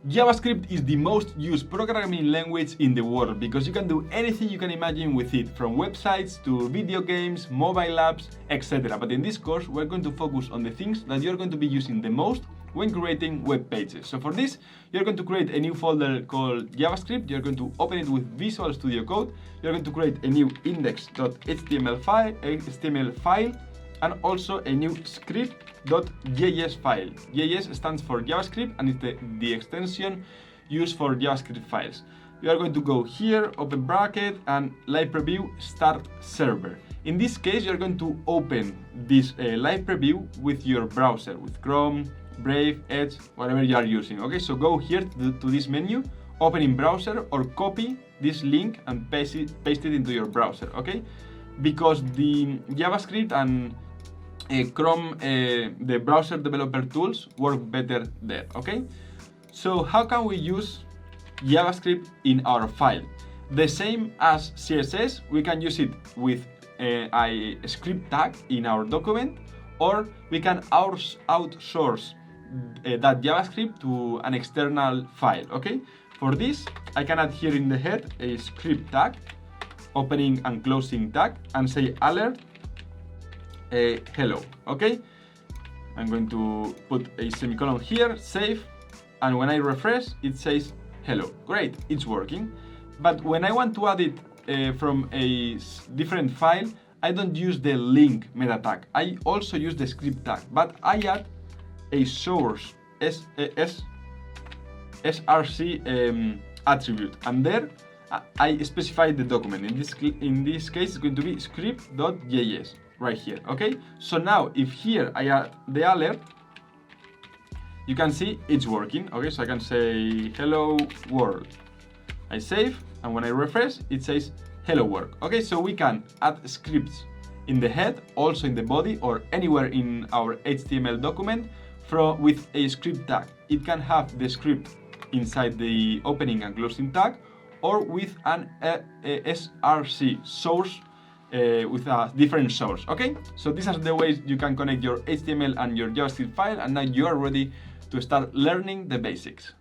JavaScript is the most used programming language in the world because you can do anything you can imagine with it, from websites to video games, mobile apps, etc. But in this course, we're going to focus on the things that you're going to be using the most when creating web pages. So for this, you're going to create a new folder called JavaScript. You're going to open it with Visual Studio Code. You're going to create a new index.html file, and also a new script.js file. JS stands for JavaScript and it's the extension used for JavaScript files. You are going to go here, open bracket, and live preview start server. In this case, you're going to open this live preview with your browser, with Chrome, Brave, Edge, whatever you are using. Okay, so go here to this menu, open in browser, or copy this link and paste it into your browser. Okay, because the JavaScript and Chrome, the browser developer tools work better there. Okay, so how can we use JavaScript in our file? The same as CSS, we can use it with a script tag in our document, or we can outsource that JavaScript to an external file. Okay, for this I can add here in the head a script tag, opening and closing tag, and say alert hello. Okay, I'm going to put a semicolon here, save, and when I refresh it says hello. Great, it's working. But when I want to add it from a different file, I don't use the link meta tag. I also use the script tag, but I add a source src attribute, and there I specify the document. In this case, it's going to be script.js right here. Okay, so now if here I add the alert, you can see it's working. Okay, so I can say hello world. I save, and when I refresh, it says hello world. Okay, so we can add scripts in the head, also in the body, or anywhere in our HTML document with a script tag. It can have the script inside the opening and closing tag, or with an src source with a different source. Okay, so these are the ways you can connect your HTML and your JavaScript file, and now you are ready to start learning the basics.